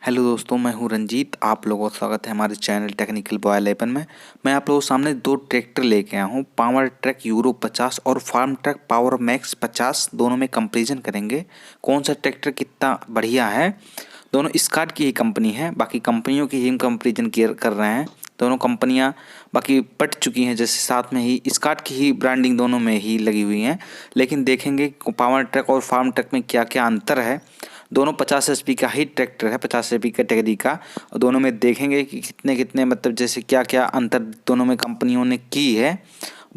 Hello दोस्तों, मैं हूं रंजीत। आप लोगों का स्वागत है हमारे चैनल टेक्निकल बॉय 11 में। मैं आप लोगों के सामने दो ट्रैक्टर लेके आया हूं, पावर ट्रैक यूरो 50 और फार्म ट्रैक पावर मैक्स 50। दोनों में कंपैरिजन करेंगे कौन सा ट्रैक्टर कितना बढ़िया है। दोनों स्कॉट की ही कंपनी है, बाकी कंपनियों की ही हम कंपैरिजन कर रहे हैं। दोनों कंपनियां बाकी पट चुकी हैं, जैसे साथ में ही स्कॉट की ही ब्रांडिंग दोनों में ही लगी हुई हैं। लेकिन देखेंगे पावर ट्रैक और फार्म ट्रैक में क्या क्या अंतर है। दोनों 50 HP का ही ट्रैक्टर है, 50 HP कैटेगरी का। और दोनों में देखेंगे कि कितने कितने मतलब जैसे क्या क्या अंतर दोनों में कंपनियों ने की है।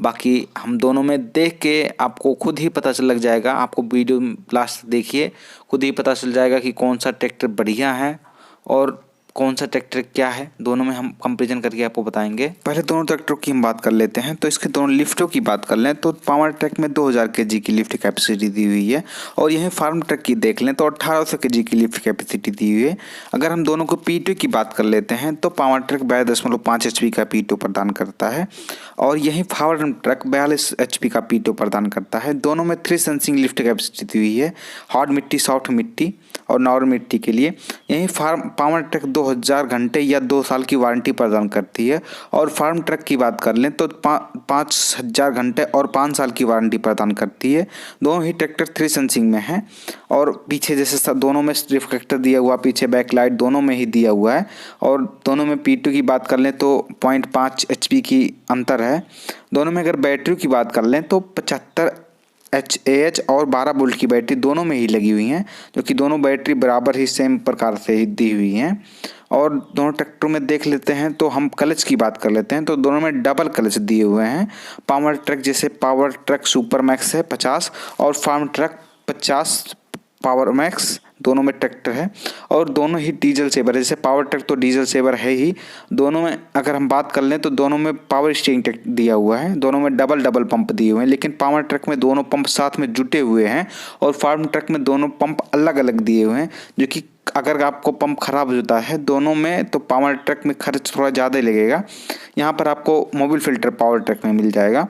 बाकी हम दोनों में देख के आपको खुद ही पता चल लग जाएगा। आपको वीडियो लास्ट देखिए, खुद ही पता चल जाएगा कि कौन सा ट्रैक्टर बढ़िया है और कौन सा ट्रैक्टर क्या है। दोनों में हम कंपैरिजन करके आपको बताएंगे। पहले दोनों ट्रैक्टरों की हम बात कर लेते हैं। तो इसके दोनों लिफ्टों की बात कर लें तो पावर ट्रैक में 2000 kg की लिफ्ट कैपेसिटी दी हुई है, और यहीं फार्म ट्रैक की देख लें तो 1800 kg की लिफ्ट कैपेसिटी दी हुई है। अगर हम दोनों को P2 की बात कर लेते हैं तो पावर ट्रैक 42.5 HP का P2 प्रदान करता है, और यहीं फार्म ट्रैक 42 HP का P2 प्रदान करता है। दोनों में 3 सेंसिंग लिफ्ट कैपेसिटी दी हुई है, हार्ड मिट्टी, सॉफ्ट मिट्टी और नॉर्मल मिट्टी के लिए। यहीं पावर ट्रैक 2000 घंटे या 2 साल की वारंटी प्रदान करती है, और फार्म ट्रैक की बात कर लें तो 5000 घंटे और 5 साल की वारंटी प्रदान करती है। दोनों ही ट्रैक्टर 3 सेंसिंग में है, और पीछे जैसे दोनों में रिफ्लेक्टर दिया हुआ, पीछे बैकलाइट दोनों में ही दिया हुआ है। और दोनों में P2 की बात कर लें तो 0.5 HP की अंतर है। दोनों में अगर बैटरी की बात कर लें तो 75 Ah और 12 वोल्ट की बैटरी दोनों में ही लगी हुई हैं, जो कि दोनों बैटरी बराबर ही सेम प्रकार से ही दी हुई हैं। और दोनों ट्रैक्टरों में देख लेते हैं तो हम क्लच की बात कर लेते हैं तो दोनों में डबल क्लच दिए हुए हैं। पावर ट्रैक जैसे पावर ट्रैक सुपर मैक्स है 50, और फार्म ट्रैक 50 पावर मैक्स दोनों में ट्रैक्टर है, और दोनों ही डीजल सेवर है। जैसे पावर ट्रैक तो डीजल सेवर है ही। दोनों में अगर हम बात कर लें तो दोनों में पावर स्टीयरिंग दिया हुआ है, दोनों में डबल डबल पंप दिए हुए हैं। लेकिन पावर ट्रैक में दोनों पंप साथ में जुटे हुए हैं, और फार्म ट्रैक में दोनों पंप अलग अलग दिए हुए हैं, जो कि अगर आपको पंप खराब हो जाता है दोनों में तो पावर ट्रैक में खर्च थोड़ा ज़्यादा लगेगा। यहाँ पर आपको मोबिल फिल्टर पावर ट्रैक में मिल जाएगा।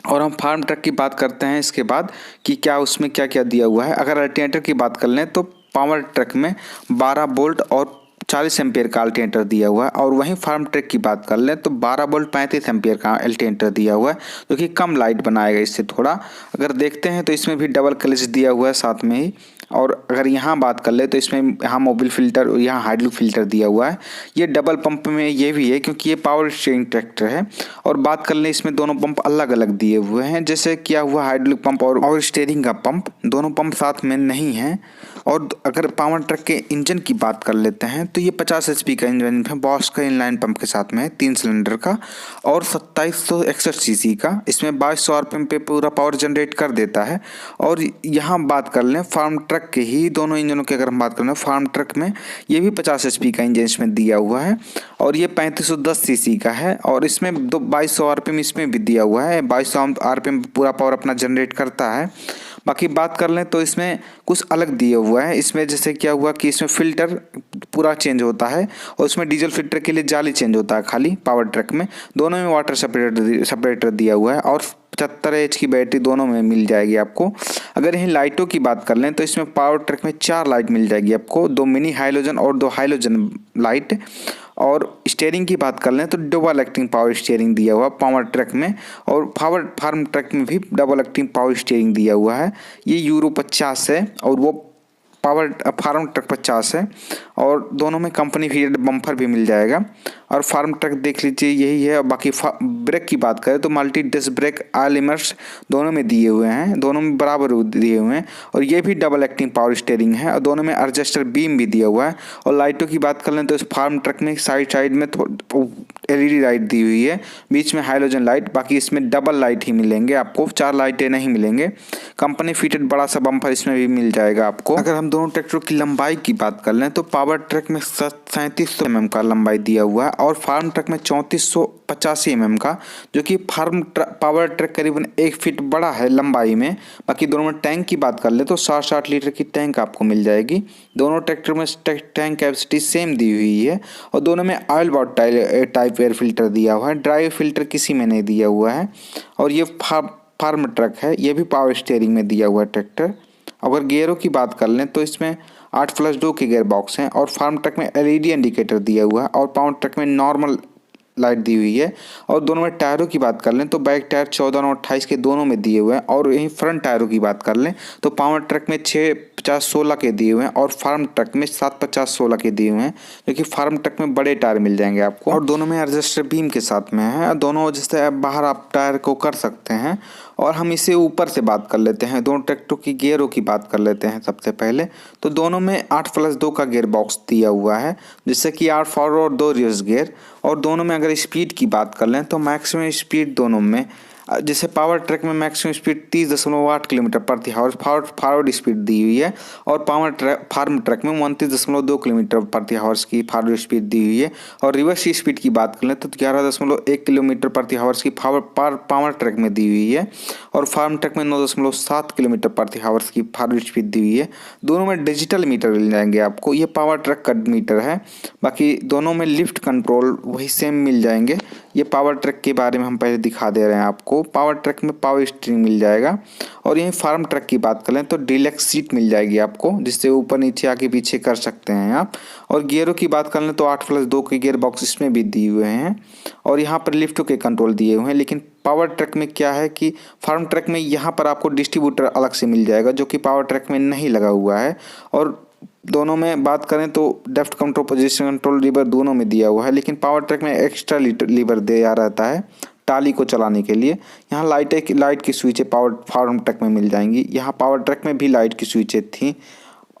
और हम फार्म ट्रैक की बात करते हैं इसके बाद कि क्या उसमें क्या क्या दिया हुआ है। अगर अल्टरनेटर की बात कर लें तो पावर ट्रैक में 12 वोल्ट और 40 एम्पियर का अल्टरनेटर दिया हुआ है, और वहीं फार्म ट्रैक की बात कर लें तो 12 वोल्ट 35 एम्पियर का अल्टरनेटर दिया हुआ है, जो कि कम लाइट बनाएगा इससे थोड़ा। अगर देखते हैं तो इसमें भी डबल क्लच दिया हुआ है साथ में ही। और अगर यहाँ बात कर ले तो इसमें यहाँ मोबिल फिल्टर और यहाँ हाइड्रोलिक फिल्टर दिया हुआ है। ये डबल पंप में ये भी है क्योंकि ये पावर स्टीयरिंग ट्रैक्टर है। और बात कर लें इसमें दोनों पंप अलग अलग दिए हुए हैं, जैसे क्या हुआ हाइड्रोलिक पंप और पावर स्टीयरिंग का पंप, दोनों पंप साथ में नहीं है। और अगर पावर ट्रैक के इंजन की बात कर लेते हैं तो ये 50 HP का इंजन है, बॉश का इनलाइन पंप के साथ में है, 3 सिलेंडर का और 2761 cc का। इसमें 2200 RPM पे पूरा पावर जनरेट कर देता है। और यहाँ बात कर लें फार्म ट्रक के ही दोनों इंजनों की, अगर हम बात करें फार्म ट्रक में ये भी 50 HP का इंजन इसमें दिया हुआ है, और ये 3510 cc का है, और इसमें 2200 RPM इसमें भी दिया हुआ है। 2200 RPM पूरा पावर अपना जनरेट करता है। बाकी बात कर लें तो इसमें कुछ अलग दिया हुआ है। इसमें जैसे क्या हुआ कि इसमें फ़िल्टर पूरा चेंज होता है, और इसमें डीजल फिल्टर के लिए जाली चेंज होता है खाली पावर ट्रैक में। दोनों में वाटर सेपरेटर दिया हुआ है, और 75 AH की बैटरी दोनों में मिल जाएगी आपको। अगर यहीं लाइटों की बात कर लें तो इसमें पावर ट्रैक में 4 लाइट मिल जाएगी आपको, 2 मिनी हाइलोजन और 2 हाइलोजन लाइट। और स्टीयरिंग की बात कर लें तो डबल एक्टिंग पावर स्टीयरिंग दिया हुआ पावर ट्रैक में, और फार्म ट्रैक में भी डबल एक्टिंग पावर स्टीयरिंग दिया हुआ है। ये यूरो 50 है, और वो फार्म ट्रक 50 है, और दोनों में कंपनी फीडेड बम्पर भी मिल जाएगा। और फार्म ट्रक देख लीजिए यही है। बाकी ब्रेक की बात करें तो multi disc brake oil immersed दोनों में दिए हुए हैं, दोनों में बराबर दिए हुए हैं, और ये भी डबल एक्टिंग पावर स्टीयरिंग है, और दोनों में एडजस्टर बीम भी दिया हुआ है। और लाइटों की बात कर लें तो इस फार्म ट्रक में साइड में LED लाइट दी हुई है, बीच में हाइलोजन लाइट। बाकी इसमें डबल लाइट ही मिलेंगे आपको, 4 लाइटें नहीं मिलेंगे। कंपनी फिटेड बड़ा सा बम्पर इसमें भी मिल जाएगा आपको। अगर हम दोनों ट्रैक्टरों की लंबाई की बात कर लें तो पावर ट्रैक में 3700 mm का लंबाई दिया हुआ है, और फार्म ट्रक में 3485 mm का, जो कि पावर ट्रक करीबन 1 फीट बड़ा है लंबाई में। बाकी दोनों में टैंक की बात कर ले तो 60 लीटर की टैंक आपको मिल जाएगी। दोनों ट्रैक्टर में टैंक कैपेसिटी सेम दी हुई है, और दोनों में oil bath type air filter दिया हुआ है, ड्राई फिल्टर किसी में नहीं दिया हुआ है। और ये फार्म ट्रक है, ये भी पावर स्टीयरिंग में दिया हुआ है ट्रैक्टर। अगर गियरों की बात कर लें तो इसमें 8+2 के गियर बॉक्स हैं और फार्म ट्रक में LED इंडिकेटर दिया हुआ है और पावर ट्रक में नॉर्मल लाइट दी हुई है। और दोनों में टायरों की बात कर लें तो बैक टायर 14 और 28 के दोनों में दिए हुए हैं। और यहीं फ्रंट टायरों की बात कर लें तो पावर ट्रक में 650/16 के दिए हुए हैं और फार्म ट्रक में 750/16 के दिए हुए हैं, जो कि फार्म ट्रक में बड़े टायर मिल जाएंगे आपको। और दोनों में एडजस्टर बीम के साथ में है, दोनों जैसे बाहर आप टायर को कर सकते हैं। और हम इसे ऊपर से बात कर लेते हैं, दोनों ट्रैक्टरों की गियरों की बात कर लेते हैं। सबसे पहले तो दोनों में 8+2 का गियर बॉक्स दिया हुआ है, जिससे कि 8 फॉरवर्ड और 2 रिवर्स गियर। और दोनों में अगर स्पीड की बात कर लें तो मैक्सिमम स्पीड दोनों में, जैसे पावर ट्रक में मैक्सिमम स्पीड 30.8 किलोमीटर प्रति आवर फॉरवर्ड स्पीड दी हुई है और फार्म ट्रक में 29.2 किलोमीटर प्रति आवर्स की फॉरवर्ड स्पीड दी हुई है। और रिवर्स स्पीड की बात करें तो 11.1 किलोमीटर प्रति आवर्स की पावर ट्रक में दी हुई है और फार्म ट्रक में 9.7 किलोमीटर प्रति आवर्स की फॉरवर्ड स्पीड दी हुई है। दोनों में डिजिटल मीटर मिल जाएंगे आपको, ये पावर ट्रक का मीटर है। बाकी दोनों में लिफ्ट कंट्रोल वही सेम मिल जाएंगे। ये पावर ट्रक के बारे में हम पहले दिखा दे रहे हैं आपको। पावर ट्रक में पावर स्टीयरिंग मिल जाएगा। और यहीं फार्म ट्रक की बात करें तो डीलक्स सीट मिल जाएगी आपको, जिससे ऊपर नीचे आगे पीछे कर सकते हैं आप। और गियरों की बात करें तो 8+2 के गियर बॉक्स इसमें भी दिए हुए हैं और यहाँ पर लिफ्टों के कंट्रोल दिए हुए हैं। लेकिन पावर ट्रक में क्या है कि फार्म ट्रक में यहाँ पर आपको डिस्ट्रीब्यूटर अलग से मिल जाएगा, जो कि पावर ट्रक में नहीं लगा हुआ है। और दोनों में बात करें तो depth control, position control lever दोनों में दिया हुआ है, लेकिन पावर ट्रक में एक्स्ट्रा लीवर दिया रहता है टाली को चलाने के लिए। यहाँ लाइट की स्विचें फार्म ट्रक में मिल जाएंगी। यहाँ पावर ट्रक में भी लाइट की स्विचें थी।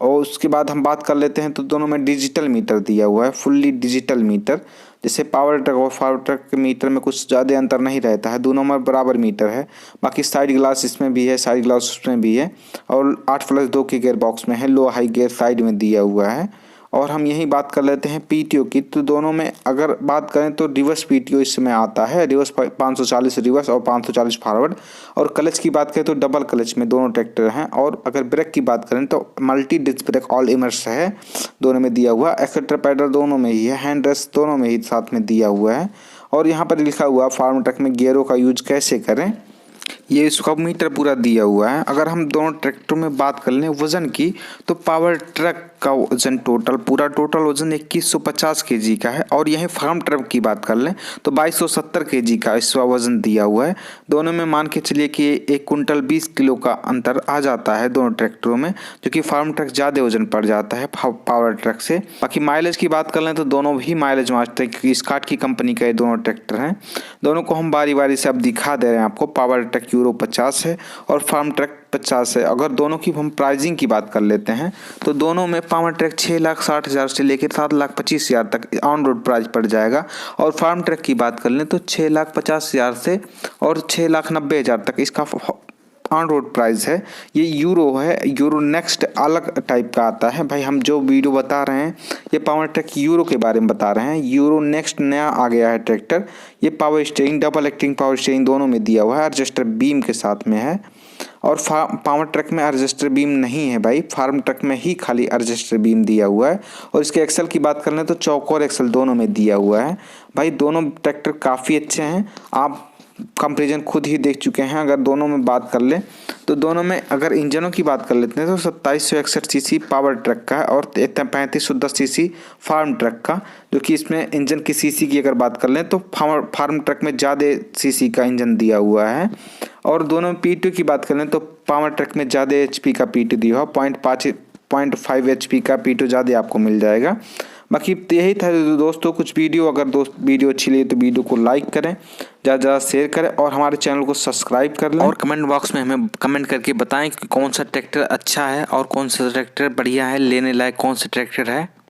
और उसके बाद हम बात कर लेते हैं तो दोनों में डिजिटल मीटर दिया हुआ है, फुल्ली डिजिटल मीटर। जैसे पावर ट्रक और फार्म ट्रक के मीटर में कुछ ज़्यादा अंतर नहीं रहता है, दोनों में बराबर मीटर है। बाकी साइड ग्लास इसमें भी है, साइड ग्लास उसमें भी है। और 8+2 के गियर बॉक्स में है, लो हाई गियर साइड में दिया हुआ है। और हम यही बात कर लेते हैं PTO की, तो दोनों में अगर बात करें तो रिवर्स PTO इसमें आता है, रिवर्स 540 रिवर्स और 540 फॉरवर्ड। और क्लच की बात करें तो डबल क्लच में दोनों ट्रैक्टर हैं। और अगर ब्रेक की बात करें तो multi disc brake oil immersed है, दोनों में दिया हुआ। एक्सेलेरेटर पैडल दोनों में ही है, हैंड रेस्ट दोनों में ही साथ में दिया हुआ है। और यहाँ पर लिखा हुआ फार्म ट्रक में गियरों का यूज कैसे करें, ये इसका मीटर पूरा दिया हुआ है। अगर हम दोनों ट्रैक्टरों में बात कर लें वजन की तो पावर ट्रक का वजन टोटल वजन 2150 kg का है। और यही फार्म ट्रक की बात कर लें तो 2270 kg का इसका वजन दिया हुआ है। दोनों में मान के चलिए कि 1 कुंटल 20 किलो का अंतर आ जाता है दोनों ट्रैक्टरों में, जो कि फार्म ट्रक ज़्यादा वजन पड़ जाता है पावर ट्रक से। बाकी माइलेज की बात कर लें तो दोनों भी माइलेज मास्टर की स्कॉट की कंपनी का ये दोनों ट्रैक्टर हैं। दोनों को हम बारी बारी से अब दिखा दे रहे हैं आपको। पावर ट्रक यूरो 50 है और फार्म ट्रक 50 है। अगर दोनों की हम प्राइसिंग की बात कर लेते हैं तो दोनों में पावर ट्रक 6,60,000 से लेकर 7,25,000 तक ऑन रोड प्राइस पड़ जाएगा। और फार्म ट्रक की बात कर लें तो 6,50,000 से और 6,90,000 तक इसका ऑन रोड प्राइस है। ये यूरो है, यूरो नेक्स्ट अलग टाइप का आता है। भाई हम जो वीडियो बता रहे हैं ये पावर ट्रक यूरो के बारे में बता रहे हैं। यूरो नेक्स्ट नया आ गया है ट्रैक्टर। ये power steering, double acting power steering दोनों में दिया हुआ है, एडजस्टर बीम के साथ में है। और पावर ट्रक में एडजस्टर बीम नहीं है भाई, फार्म ट्रक में ही खाली एडजस्टर बीम दिया हुआ है। और इसके एक्सल की बात कर लें तो चौकोर एक्सल दोनों में दिया हुआ है। भाई दोनों ट्रैक्टर काफ़ी अच्छे हैं, आप कंपैरिजन खुद ही देख चुके हैं। अगर दोनों में बात कर लें तो दोनों में अगर इंजनों की बात कर लेते हैं तो 2761 सीसी पावर ट्रक का है और 3510 सीसी फार्म ट्रक का, जो कि इसमें इंजन की सीसी की अगर बात कर लें तो फार्म ट्रक में ज़्यादा सीसी का इंजन दिया हुआ है। और दोनों में P2 की बात कर लें तो पावर ट्रक में ज़्यादा HP का P2 दिया हुआ, 0.5 HP का P2 ज़्यादा आपको मिल जाएगा। बाकी यही था दोस्तों कुछ वीडियो। अगर वीडियो अच्छी लगी तो वीडियो को लाइक करें, ज़्यादा शेयर करें और हमारे चैनल को सब्सक्राइब कर लें। और कमेंट बॉक्स में हमें कमेंट करके बताएं कि कौन सा ट्रैक्टर अच्छा है और कौन सा ट्रैक्टर बढ़िया है, लेने लायक कौन सा ट्रैक्टर है।